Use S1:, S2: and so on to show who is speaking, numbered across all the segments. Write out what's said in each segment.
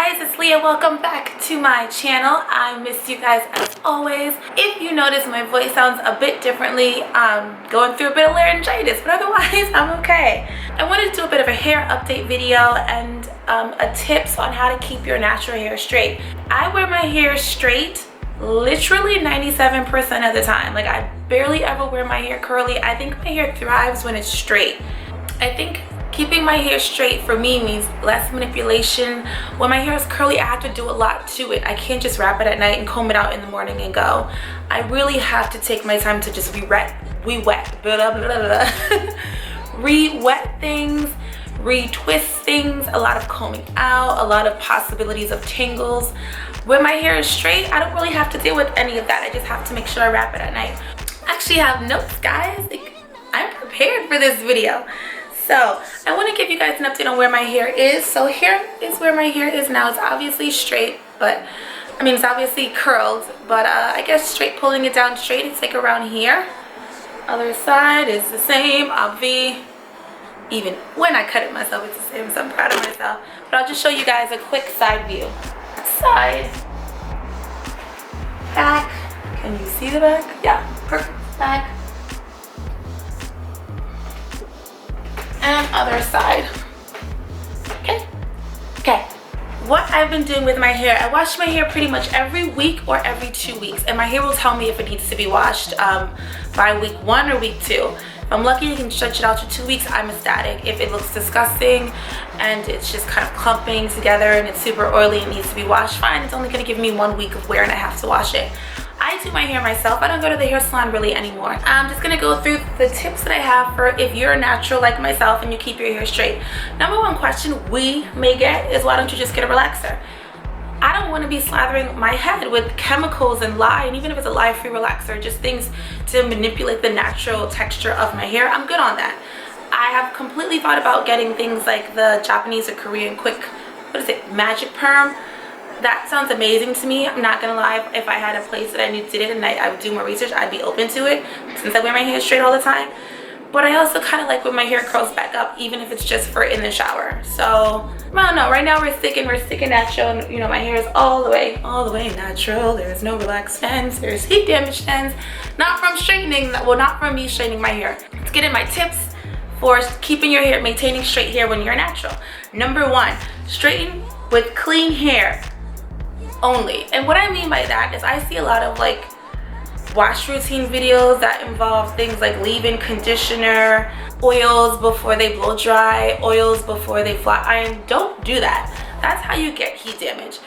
S1: guys, it's Leah. Welcome back to my channel. I miss you guys as always. If you notice, my voice sounds a bit differently. I'm going through a bit of laryngitis, but otherwise I'm okay. I wanted to do a bit of a hair update video and a tips on how to keep your natural hair straight. I wear my hair straight literally 97% of the time. Like, I barely ever wear my hair curly. I think my hair thrives when it's straight. I think keeping my hair straight for me means less manipulation. When my hair is curly, I have to do a lot to it. I can't just wrap it at night and comb it out in the morning and go. I really have to take my time to just re-wet things, retwist things, a lot of combing out, a lot of possibilities of tangles. When my hair is straight, I don't really have to deal with any of that. I just have to make sure I wrap it at night. I actually have notes, guys. I'm prepared for this video. So I want to give you guys an update on where my hair is. So here is where my hair is now. It's obviously straight, but I mean, it's obviously curled, but I guess straight, pulling it down straight, it's like around here. Other side is the same, obvi. Even when I cut it myself, it's the same, so I'm proud of myself. But I'll just show you guys a quick side view. Side, back. Can you see the back? Yeah, perfect. Back. And other side. Okay, what I've been doing with my hair, I wash my hair pretty much every week or every 2 weeks, and my hair will tell me if it needs to be washed by week 1 or week 2. If I'm lucky, you can stretch it out to 2 weeks. I'm ecstatic. If it looks disgusting and it's just kind of clumping together and it's super oily and needs to be washed, fine. It's only going to give me 1 week of wear and I have to wash it. I do my hair myself. I don't go to the hair salon really anymore. I'm just gonna go through the tips that I have for if you're natural like myself and you keep your hair straight. Number one question we may get is, why don't you just get a relaxer? I don't want to be slathering my head with chemicals and lye, and even if it's a lye-free relaxer, just things to manipulate the natural texture of my hair. I'm good on that. I have completely thought about getting things like the Japanese or Korean quick, what is it, magic perm. That sounds amazing to me. I'm not gonna lie, if I had a place that I did it and I would do more research, I'd be open to it since I wear my hair straight all the time. But I also kind of like when my hair curls back up, even if it's just for in the shower. So I don't know, right now we're sticking natural, and you know, my hair is all the way natural. There's no relaxed ends, there's heat damaged ends, not from straightening, well, not from me straightening my hair. Let's get in my tips for keeping your hair, maintaining straight hair when you're natural. Number 1, straighten with clean hair only. And what I mean by that is, I see a lot of like wash routine videos that involve things like leave-in conditioner, oils before they blow dry, oils before they flat iron. Don't do that. That's how you get heat damage.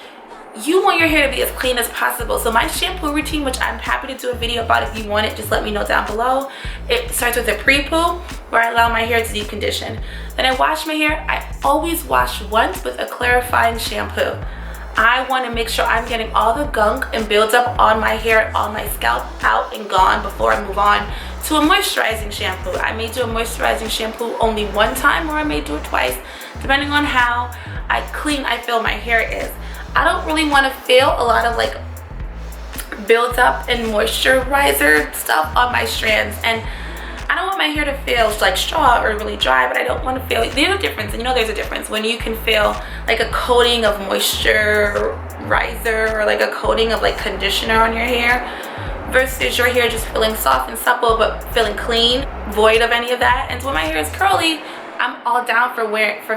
S1: You want your hair to be as clean as possible. So my shampoo routine, which I'm happy to do a video about, if you want it, just let me know down below. It starts with a pre-poo, where I allow my hair to deep condition. Then I wash my hair. I always wash once with a clarifying shampoo. I want to make sure I'm getting all the gunk and buildup on my hair, on my scalp, out and gone before I move on to a moisturizing shampoo. I may do a moisturizing shampoo only 1 time, or I may do it twice, depending on how clean I feel my hair is. I don't really want to feel a lot of like build-up and moisturizer stuff on my strands, and I don't want my hair to feel like straw or really dry, but I don't want to feel, there's a difference, and you know there's a difference when you can feel like a coating of moisturizer or like a coating of like conditioner on your hair versus your hair just feeling soft and supple but feeling clean, void of any of that. And when my hair is curly, I'm all down for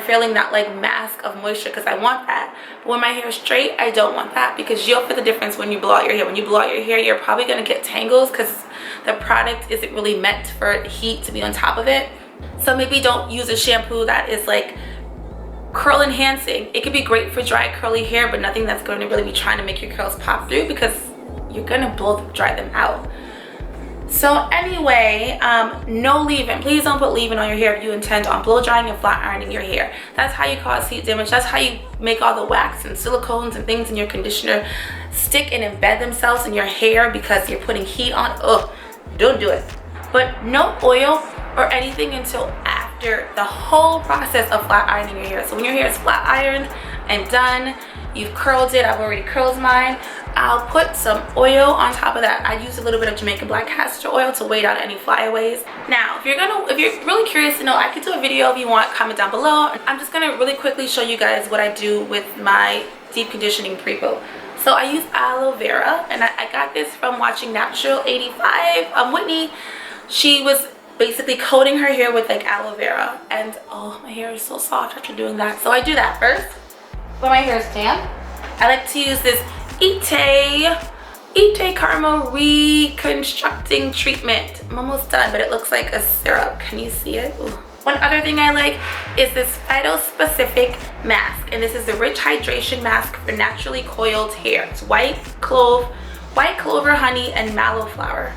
S1: feeling that like mask of moisture, because I want that. But when my hair is straight, I don't want that, because you'll feel the difference when you blow out your hair. When you blow out your hair, you're probably going to get tangles because the product isn't really meant for heat to be on top of it. So maybe don't use a shampoo that is like curl enhancing. It could be great for dry curly hair, but nothing that's going to really be trying to make your curls pop through, because you're going to blow dry them out. So anyway, no leave-in. Please don't put leave-in on your hair if you intend on blow drying and flat ironing your hair. That's how you cause heat damage. That's how you make all the wax and silicones and things in your conditioner stick and embed themselves in your hair because you're putting heat on. Ugh, don't do it. But no oil or anything until after after the whole process of flat ironing your hair. So when your hair is flat ironed and done, you've curled it, I've already curled mine, I'll put some oil on top of that. I use a little bit of Jamaican black castor oil to weigh down any flyaways. Now, if you're really curious to know, I could do a video if you want, comment down below. I'm just gonna really quickly show you guys what I do with my deep conditioning pre-poo. So I use aloe vera, and I got this from watching Natural 85. Whitney, she was basically coating her hair with like aloe vera, and oh, my hair is so soft after doing that. So I do that first when my hair is damp. I like to use this Ite caramel reconstructing treatment. I'm almost done, but it looks like a syrup. Can you see it? Ooh. One other thing I like is this phyto-specific mask, and this is the rich hydration mask for naturally coiled hair. It's white clover, honey, and mallow flower.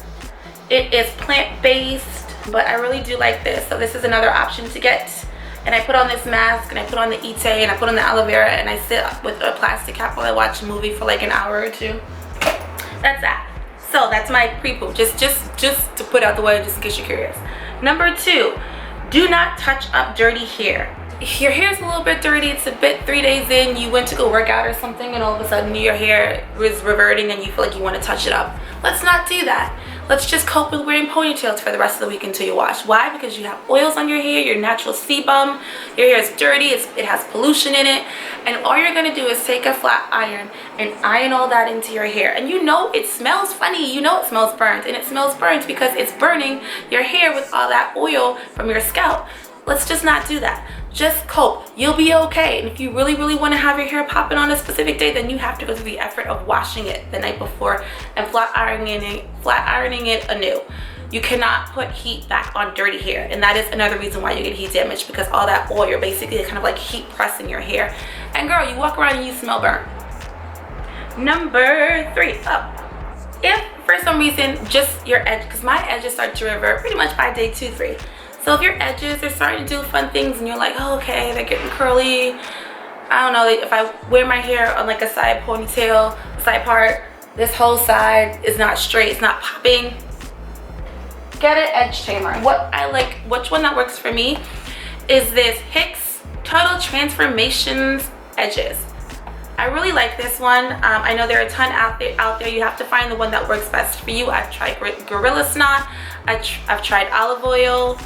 S1: It is plant-based, but I really do like this. So this is another option to get. And I put on this mask, and I put on the Ite, and I put on the aloe vera, and I sit with a plastic cap while I watch a movie for like an hour or two. That's that. So that's my pre-poo. Just to put out the way, just in case you're curious. Number 2. Do not touch up dirty hair. If your hair is a little bit dirty, it's a bit 3 days in, you went to go work out or something, and all of a sudden your hair is reverting and you feel like you want to touch it up. Let's not do that. Let's just cope with wearing ponytails for the rest of the week until you wash. Why? Because you have oils on your hair, your natural sebum, your hair is dirty, it has pollution in it, and all you're going to do is take a flat iron and iron all that into your hair. And you know it smells funny, you know it smells burnt, and it smells burnt because it's burning your hair with all that oil from your scalp. Let's just not do that. Just cope. You'll be okay. And if you really want to have your hair popping on a specific day, then you have to go through the effort of washing it the night before and flat ironing it anew. You cannot put heat back on dirty hair, and that is another reason why you get heat damage, because all that oil, you're basically kind of like heat pressing your hair. And girl, you walk around and you smell burnt. Number 3. If for some reason just your edge, because my edges start to revert pretty much by day 2-3. So if your edges are starting to do fun things and you're like, oh, okay, they're getting curly, I don't know, if I wear my hair on like a side ponytail, side part, this whole side is not straight, it's not popping, get an edge tamer. What I like, which one that works for me, is this Hicks Total Transformations Edges. I really like this one. I know there are a ton out there. You have to find the one that works best for you. I've tried Gorilla Snot, I've tried olive oil,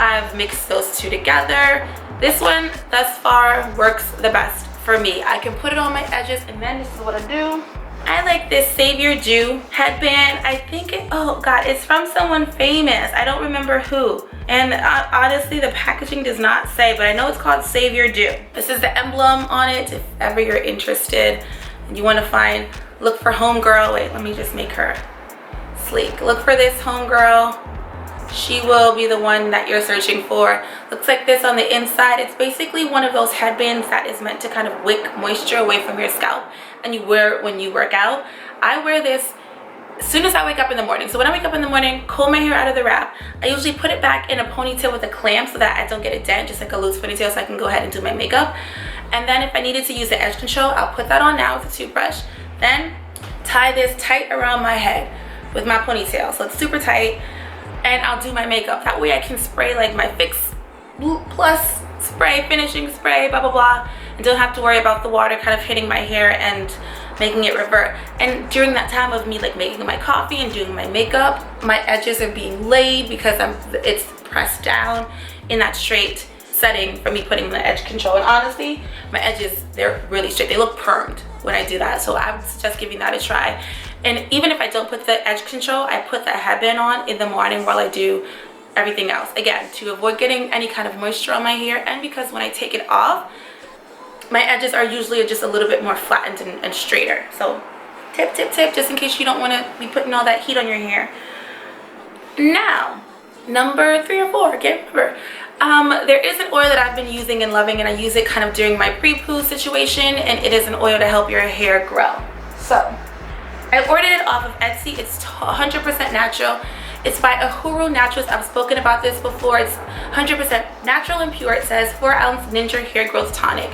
S1: I've mixed those two together. This one thus far works the best for me. I can put it on my edges, and then this is what I do. I like this Save Your Dew headband. I think oh God, it's from someone famous. I don't remember who. And honestly, the packaging does not say, but I know it's called Save Your Dew. This is the emblem on it if ever you're interested and you want to look for homegirl. Wait, let me just make her sleek. Look for this homegirl. She will be the one that you're searching for. Looks like this on the inside. It's basically one of those headbands that is meant to kind of wick moisture away from your scalp, and you wear it when you work out. I wear this as soon as I wake up in the morning. So when I wake up in the morning, comb my hair out of the wrap, I usually put it back in a ponytail with a clamp so that I don't get a dent, just like a loose ponytail, so I can go ahead and do my makeup. And then if I needed to use the edge control, I'll put that on now with a toothbrush, then tie this tight around my head with my ponytail, so it's super tight. And I'll do my makeup. That way I can spray like my Fix Plus spray, finishing spray, blah, blah, blah, and don't have to worry about the water kind of hitting my hair and making it revert. And during that time of me like making my coffee and doing my makeup, my edges are being laid because it's pressed down in that straight setting from me putting the edge control. And honestly, my edges, they're really straight. They look permed when I do that. So I would suggest giving that a try. And even if I don't put the edge control, I put that headband on in the morning while I do everything else. Again, to avoid getting any kind of moisture on my hair, and because when I take it off, my edges are usually just a little bit more flattened and straighter. So tip, just in case you don't want to be putting all that heat on your hair. Now, number 3 or 4, I can't remember. There is an oil that I've been using and loving, and I use it kind of during my pre-poo situation, and it is an oil to help your hair grow. So I ordered it off of Etsy. It's 100% natural. It's by Ahuru Naturals. I've spoken about this before. It's 100% natural and pure. It says 4-ounce Ninja Hair Growth Tonic.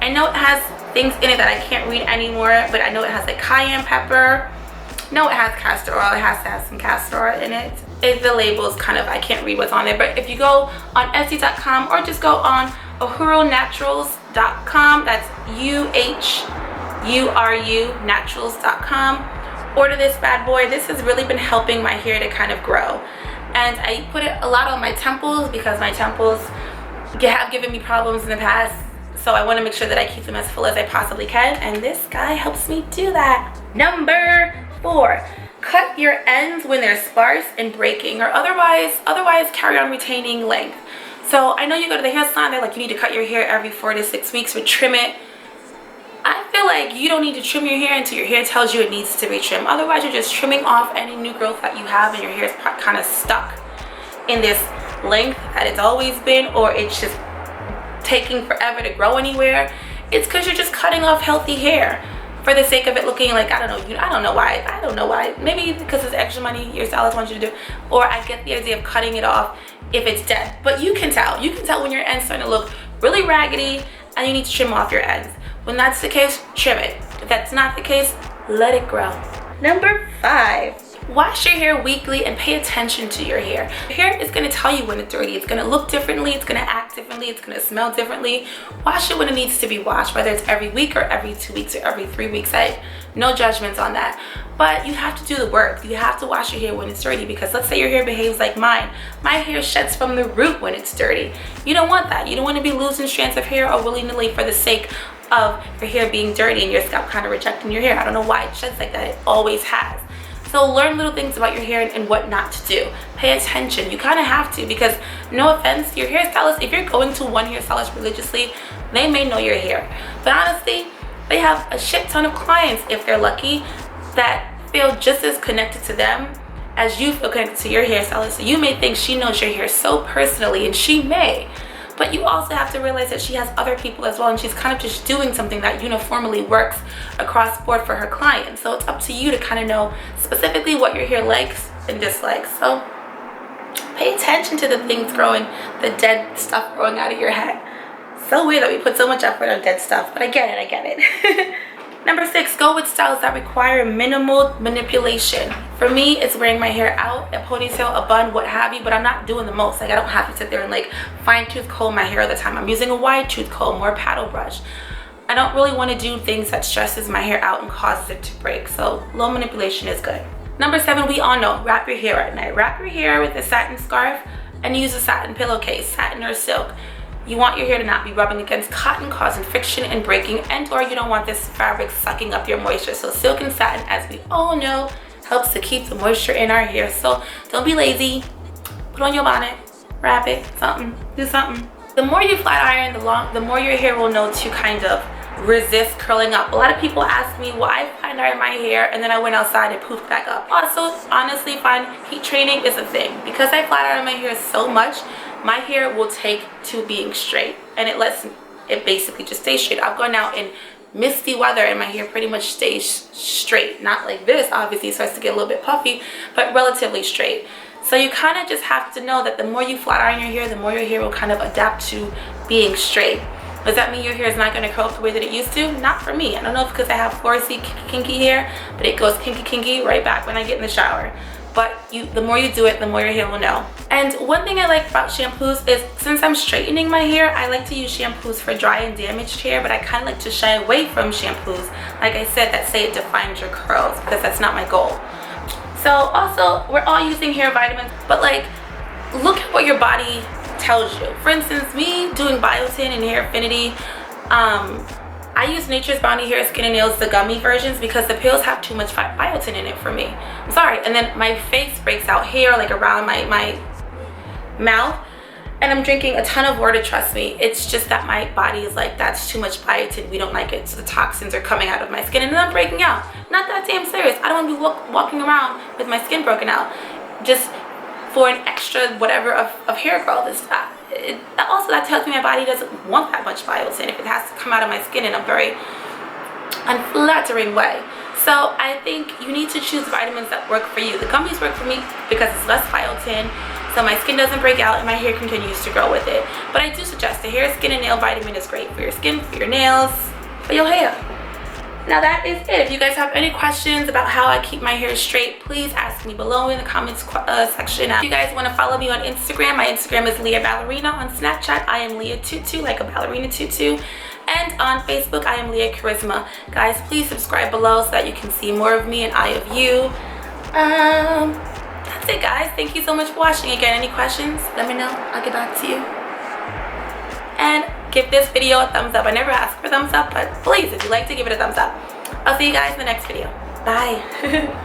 S1: I know it has things in it that I can't read anymore, but I know it has like cayenne pepper. No, it has castor oil. It has to have some castor oil in it. the label is kind of, I can't read what's on there, but if you go on Etsy.com or just go on uhurunaturals.com, that's UHURU naturals.com, order this bad boy. This has really been helping my hair to kind of grow. And I put it a lot on my temples because my temples have given me problems in the past. So I want to make sure that I keep them as full as I possibly can. And this guy helps me do that. Number 4, cut your ends when they're sparse and breaking, or otherwise carry on retaining length. So I know you go to the hair salon, they're like, you need to cut your hair every 4 to 6 weeks or trim it. I feel like you don't need to trim your hair until your hair tells you it needs to be trimmed. Otherwise, you're just trimming off any new growth that you have and your hair is kind of stuck in this length that it's always been, or it's just taking forever to grow anywhere. It's because you're just cutting off healthy hair for the sake of it looking like, I don't know why. Maybe because it's extra money your stylist wants you to do, or I get the idea of cutting it off if it's dead. But you can tell when your ends starting to look really raggedy and you need to trim off your ends. When that's the case, trim it. If that's not the case, let it grow. Number 5, wash your hair weekly and pay attention to your hair. Your hair is going to tell you when it's dirty. It's going to look differently, it's going to act differently, it's going to smell differently. Wash it when it needs to be washed, whether it's every week or every 2 weeks or every 3 weeks. No judgments on that. But you have to do the work. You have to wash your hair when it's dirty, because let's say your hair behaves like mine. My hair sheds from the root when it's dirty. You don't want that. You don't want to be losing strands of hair or willy-nilly for the sake of your hair being dirty and your scalp kind of rejecting your hair. I don't know why it sheds like that. It always has. So learn little things about your hair and what not to do. Pay attention. You kind of have to, because no offense, your hairstylist, if you're going to one hairstylist religiously, they may know your hair. But honestly, they have a shit ton of clients, if they're lucky, that feel just as connected to them as you feel connected to your hairstylist. So you may think she knows your hair so personally, and she may. But you also have to realize that she has other people as well, and she's kind of just doing something that uniformly works across the board for her clients. So it's up to you to kind of know specifically what your hair likes and dislikes. So pay attention to the things growing, the dead stuff growing out of your head. So weird that we put so much effort on dead stuff, but I get it. Number 6, go with styles that require minimal manipulation. For me, it's wearing my hair out, a ponytail, a bun, what have you, but I'm not doing the most. Like, I don't have to sit there and like fine tooth comb my hair all the time. I'm using a wide tooth comb or paddle brush. I don't really want to do things that stresses my hair out and causes it to break. So low manipulation is good. Number 7, we all know, wrap your hair at night. Wrap your hair with a satin scarf and use a satin pillowcase, satin or silk. You want your hair to not be rubbing against cotton, causing friction and breaking, and or you don't want this fabric sucking up your moisture. So silk and satin, as we all know, helps to keep the moisture in our hair. So don't be lazy. Put on your bonnet, wrap it, do something. The more you flat iron, the more your hair will know to kind of resist curling up. A lot of people ask me, well, I flat iron my hair and then I went outside and poofed back up. Also, honestly, heat training is a thing. Because I flat iron my hair so much, my hair will take to being straight, and it basically just stays straight. I've gone out in misty weather and my hair pretty much stays straight. Not like this, obviously, it starts to get a little bit puffy, but relatively straight. So you kind of just have to know that the more you flat iron your hair, the more your hair will kind of adapt to being straight. Does that mean your hair is not going to curl up the way that it used to? Not for me. I don't know if because I have 4C kinky hair, but it goes kinky right back when I get in the shower. But the more you do it, the more your hair will know. And one thing I like about shampoos is, since I'm straightening my hair, I like to use shampoos for dry and damaged hair, but I kind of like to shy away from shampoos, like I said, that say it defines your curls, because that's not my goal. So also, we're all using hair vitamins, but like, look at what your body tells you. For instance, me doing biotin and hair affinity, I use Nature's Bounty Hair, Skin and Nails, the gummy versions, because the pills have too much biotin in it for me. I'm sorry. And then my face breaks out hair like around my mouth, and I'm drinking a ton of water, trust me. It's just that my body is like, that's too much biotin, we don't like it, so the toxins are coming out of my skin and then I'm breaking out. Not that damn serious. I don't want to be walking around with my skin broken out just for an extra whatever of hair growth. Also, that tells me my body doesn't want that much biotin if it has to come out of my skin in a very unflattering way. So I think you need to choose vitamins that work for you. The gummies work for me because it's less biotin, so my skin doesn't break out and my hair continues to grow with it. But I do suggest the hair, skin, and nail vitamin is great for your skin, for your nails, for your hair. Now that is it. If you guys have any questions about how I keep my hair straight, please ask me below in the comments section. If you guys want to follow me on Instagram, my Instagram is Leah Ballerina. On Snapchat, I am liatutu, like a ballerina tutu. And on Facebook, I am liacharisma. Guys, please subscribe below so that you can see more of me and I of you. That's it, guys. Thank you so much for watching. Again, any questions, let me know. I'll get back to you. And give this video a thumbs up. I never ask for thumbs up, but please, if you like to, give it a thumbs up. I'll see you guys in the next video. Bye.